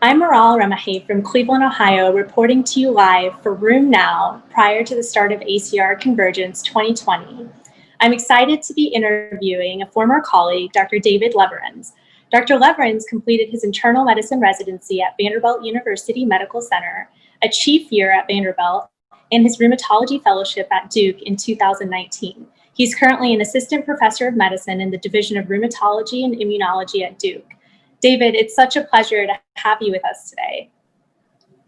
I'm Meral Ramahi from Cleveland, Ohio, reporting to you live for Room Now prior to the start of ACR Convergence 2020. I'm excited to be interviewing a former colleague, Dr. David Leverenz. Dr. Leverens completed his internal medicine residency at Vanderbilt University Medical Center, a chief year at Vanderbilt, and his rheumatology fellowship at Duke in 2019. He's currently an assistant professor of medicine in the Division of Rheumatology and Immunology at Duke. David, it's such a pleasure to have you with us today.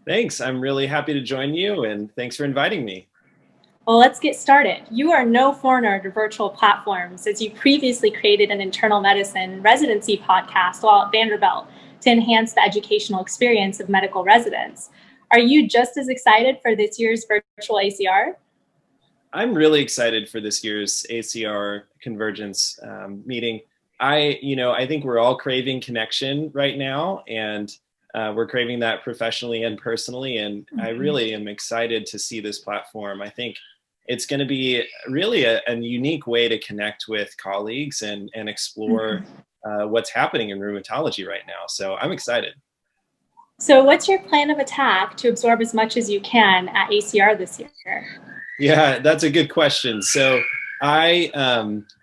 Thanks. I'm really happy to join you, and thanks for inviting me. Well, let's get started. You are no foreigner to virtual platforms, as you previously created an internal medicine residency podcast while at Vanderbilt to enhance the educational experience of medical residents. Are you just as excited for this year's virtual ACR? I'm really excited for this year's ACR Convergence meeting. I think we're all craving connection right now, and we're craving that professionally and personally, and I really am excited to see this platform. I think it's going to be really a unique way to connect with colleagues and explore what's happening in rheumatology right now. So I'm excited. So what's your plan of attack to absorb as much as you can at ACR this year? Yeah, that's a good question. So I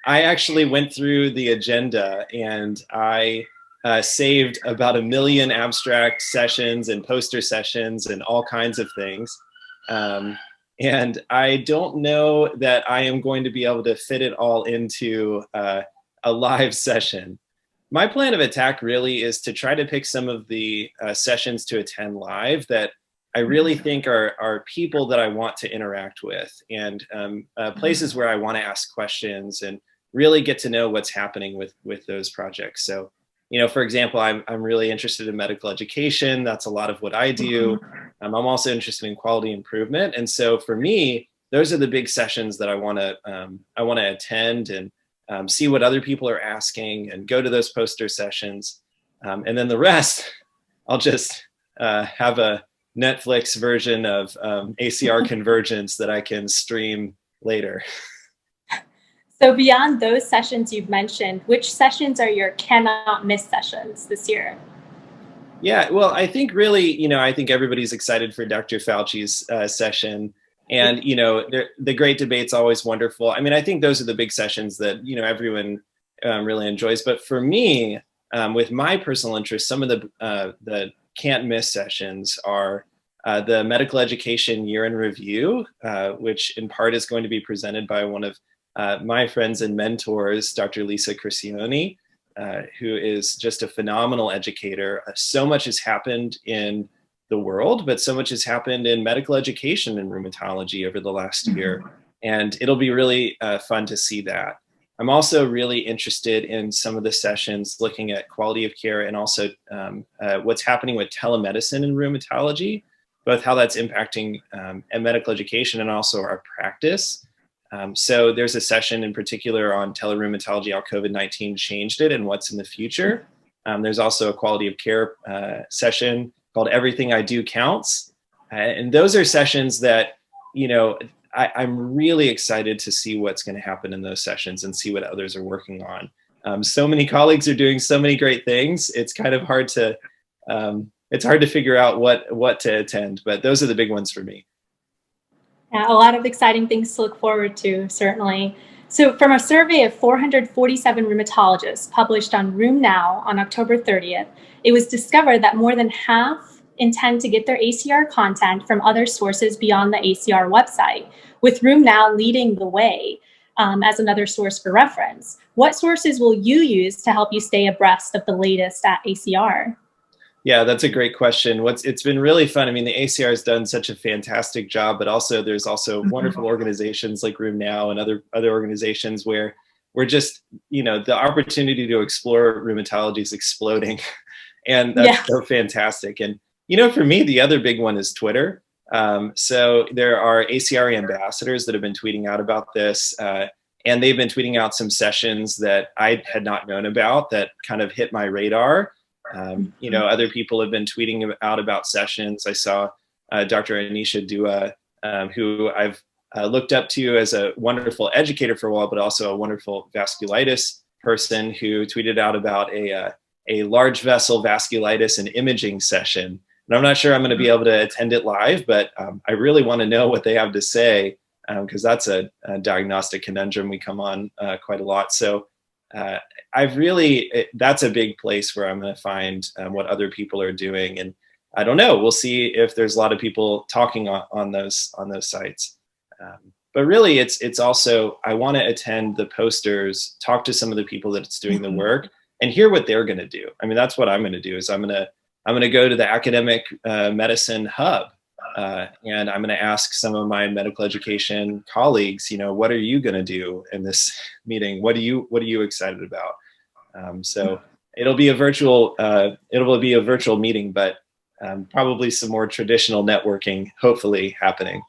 actually went through the agenda, and I saved about 1 million abstract sessions and poster sessions and all kinds of things. And I don't know that I am going to be able to fit it all into a live session. My plan of attack really is to try to pick some of the sessions to attend live that I really think are people that I want to interact with, and places where I want to ask questions and really get to know what's happening with those projects. So, for example, I'm really interested in medical education. That's a lot of what I do. I'm also interested in quality improvement, and so for me, those are the big sessions that I want to attend and see what other people are asking and go to those poster sessions, and then the rest, I'll just have a Netflix version of ACR Convergence that I can stream later. So beyond those sessions you've mentioned, which sessions are your cannot miss sessions this year? Yeah, well, I think really, I think everybody's excited for Dr. Fauci's session. And, the great debate's always wonderful. I mean, I think those are the big sessions that, everyone really enjoys. But for me, with my personal interest, some of the can't miss sessions are the medical education year in review, which in part is going to be presented by one of my friends and mentors, Dr. Lisa Criscione, who is just a phenomenal educator. So much has happened in the world, but so much has happened in medical education and rheumatology over the last year. And it'll be really fun to see that. I'm also really interested in some of the sessions looking at quality of care and also what's happening with telemedicine in rheumatology, both how that's impacting medical education and also our practice. So there's a session in particular on telerheumatology, how COVID-19 changed it and what's in the future. There's also a quality of care session called Everything I Do Counts. And those are sessions that, I'm really excited to see what's going to happen in those sessions and see what others are working on. So many colleagues are doing so many great things. It's kind of hard to, figure out what to attend, but those are the big ones for me. Yeah, a lot of exciting things to look forward to, certainly. So from a survey of 447 rheumatologists published on Room Now on October 30th, it was discovered that more than half intend to get their ACR content from other sources beyond the ACR website, with Room Now leading the way as another source for reference. What sources will you use to help you stay abreast of the latest at ACR? Yeah, that's a great question. It's been really fun. I mean, the ACR has done such a fantastic job, but there's also wonderful organizations like Room Now and other organizations where we're just, the opportunity to explore rheumatology is exploding. And that's so fantastic. And, for me, the other big one is Twitter. So there are ACR ambassadors that have been tweeting out about this, and they've been tweeting out some sessions that I had not known about that kind of hit my radar. Other people have been tweeting out about sessions. I saw Dr. Anisha Dua, who I've looked up to as a wonderful educator for a while, but also a wonderful vasculitis person, who tweeted out about a large vessel vasculitis and imaging session. And I'm not sure I'm going to be able to attend it live, but I really want to know what they have to say, because that's a diagnostic conundrum we come on quite a lot. So that's a big place where I'm going to find what other people are doing. And I don't know, we'll see if there's a lot of people talking on those sites. But really it's also, I want to attend the posters, talk to some of the people that's doing the work and hear what they're going to do. I mean, that's what I'm going to do is I'm going to go to the academic medicine hub. And I'm going to ask some of my medical education colleagues, what are you going to do in this meeting? What are you excited about? So it'll be a virtual meeting, but probably some more traditional networking, hopefully happening.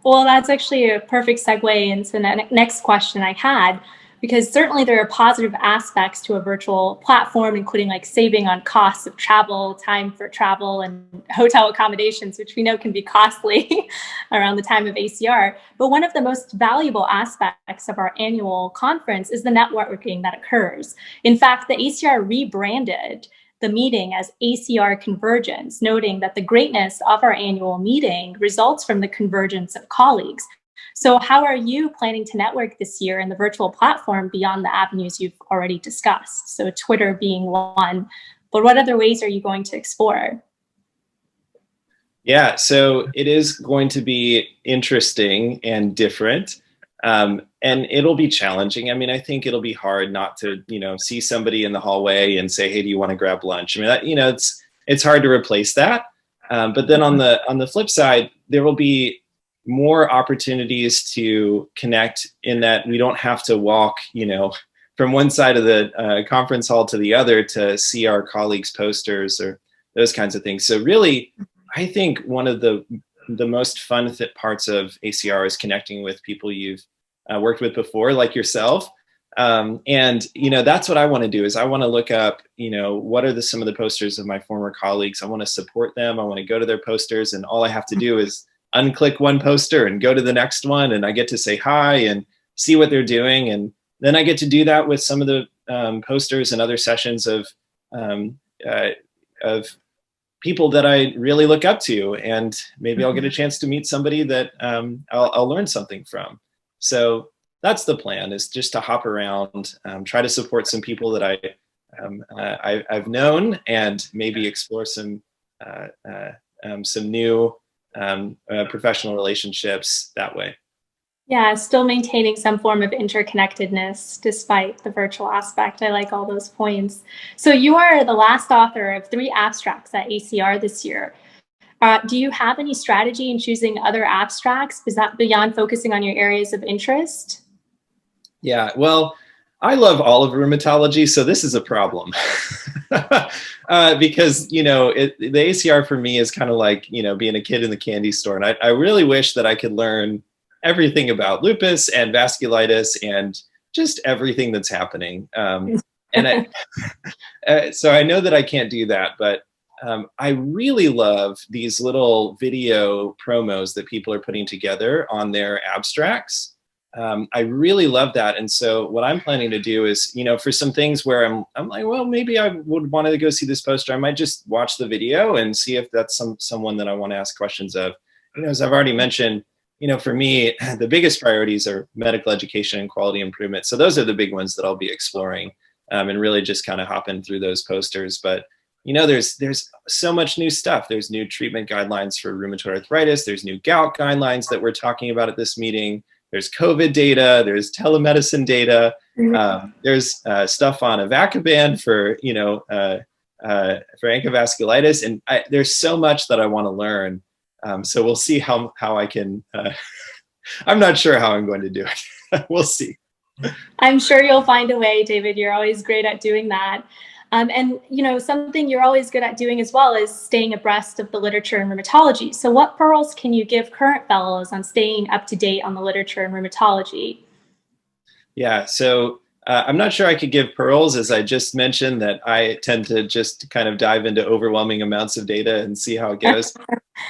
Well, that's actually a perfect segue into the next question I had, because certainly there are positive aspects to a virtual platform, including like saving on costs of travel, time for travel, and hotel accommodations, which we know can be costly around the time of ACR. But one of the most valuable aspects of our annual conference is the networking that occurs. In fact, the ACR rebranded the meeting as ACR Convergence, noting that the greatness of our annual meeting results from the convergence of colleagues. So how are you planning to network this year in the virtual platform beyond the avenues you've already discussed? So Twitter being one, but what other ways are you going to explore? Yeah, so it is going to be interesting and different. And it'll be challenging. I mean, I think it'll be hard not to, see somebody in the hallway and say, "Hey, do you want to grab lunch?" I mean, it's hard to replace that. But then on the flip side, there will be more opportunities to connect in that we don't have to walk, from one side of the conference hall to the other to see our colleagues' posters or those kinds of things. So really, I think one of the most fun parts of ACR is connecting with people you've worked with before, like yourself. And that's what I want to do is I want to look up, what are some of the posters of my former colleagues. I want to support them. I want to go to their posters, and all I have to do is unclick one poster and go to the next one, and I get to say hi and see what they're doing. And then I get to do that with some of the posters and other sessions of people that I really look up to, and maybe I'll get a chance to meet somebody that I'll learn something from. So that's the plan, is just to hop around, try to support some people that I've known, and maybe explore some new professional relationships that way. Yeah, still maintaining some form of interconnectedness despite the virtual aspect. I like all those points. So you are the last author of 3 abstracts at ACR this year. Do you have any strategy in choosing other abstracts beyond focusing on your areas of interest? Yeah, well, I love all of rheumatology, so this is a problem. Because, the ACR for me is kind of like, being a kid in the candy store. And I really wish that I could learn everything about lupus and vasculitis and just everything that's happening. So I know that I can't do that, but I really love these little video promos that people are putting together on their abstracts. I really love that. And so what I'm planning to do is, for some things where I'm like, well, maybe I would want to go see this poster. I might just watch the video and see if that's someone that I want to ask questions of. As I've already mentioned, for me, the biggest priorities are medical education and quality improvement. So those are the big ones that I'll be exploring, and really just kind of hopping through those posters. But there's so much new stuff. There's new treatment guidelines for rheumatoid arthritis. There's new gout guidelines that we're talking about at this meeting. There's COVID data. There's telemedicine data. There's stuff on Avacopan for ankylosing, and there's so much that I want to learn. So we'll see how I can. I'm not sure how I'm going to do it. We'll see. I'm sure you'll find a way, David. You're always great at doing that. And something you're always good at doing as well is staying abreast of the literature in rheumatology. So what pearls can you give current fellows on staying up to date on the literature in rheumatology? Yeah, so I'm not sure I could give pearls, as I just mentioned that I tend to just kind of dive into overwhelming amounts of data and see how it goes.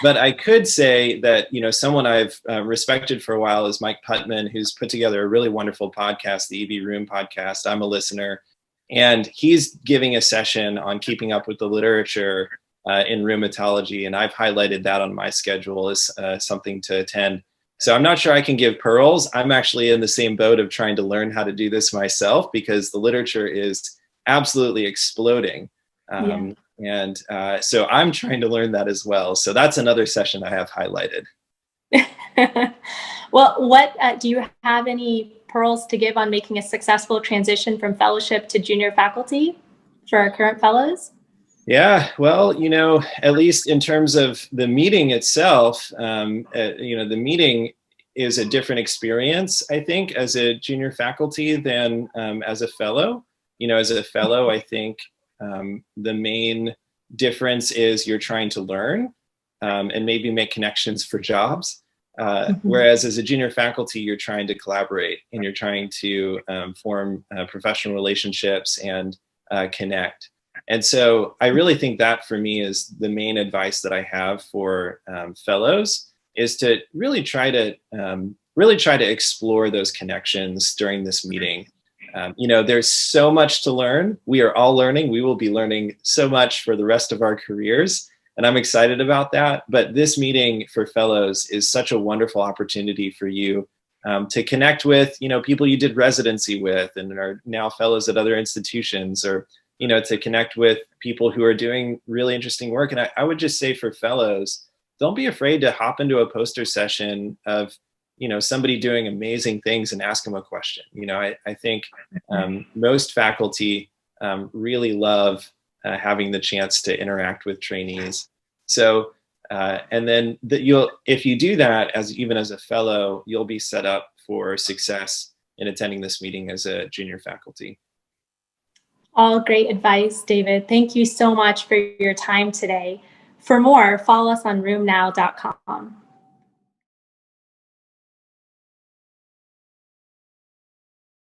But I could say that, someone I've respected for a while is Mike Putman, who's put together a really wonderful podcast, the EB Room podcast. I'm a listener. And he's giving a session on keeping up with the literature in rheumatology, and I've highlighted that on my schedule as something to attend. So I'm not sure I can give pearls. I'm actually in the same boat of trying to learn how to do this myself, because the literature is absolutely exploding. And so I'm trying to learn that as well. So that's another session I have highlighted. Well, what do you have any pearls to give on making a successful transition from fellowship to junior faculty for our current fellows? Yeah, well, you know, at least in terms of the meeting itself, you know, the meeting is a different experience, I think, as a junior faculty than as a fellow. You know, as a fellow, I think the main difference is you're trying to learn and maybe make connections for jobs. Whereas as a junior faculty, you're trying to collaborate and you're trying to form professional relationships and connect. And so I really think that for me is the main advice that I have for fellows, is to really try to explore those connections during this meeting. You know, there's so much to learn. We are all learning. We will be learning so much for the rest of our careers, and I'm excited about that. But this meeting for fellows is such a wonderful opportunity for you to connect with, you know, people you did residency with and are now fellows at other institutions, or you know, to connect with people who are doing really interesting work. And I would just say for fellows, don't be afraid to hop into a poster session of, you know, somebody doing amazing things and ask them a question. You know, I think most faculty really love having the chance to interact with trainees. So, and then if you do that even as a fellow, you'll be set up for success in attending this meeting as a junior faculty. All great advice, David. Thank you so much for your time today. For more, follow us on rheumnow.com.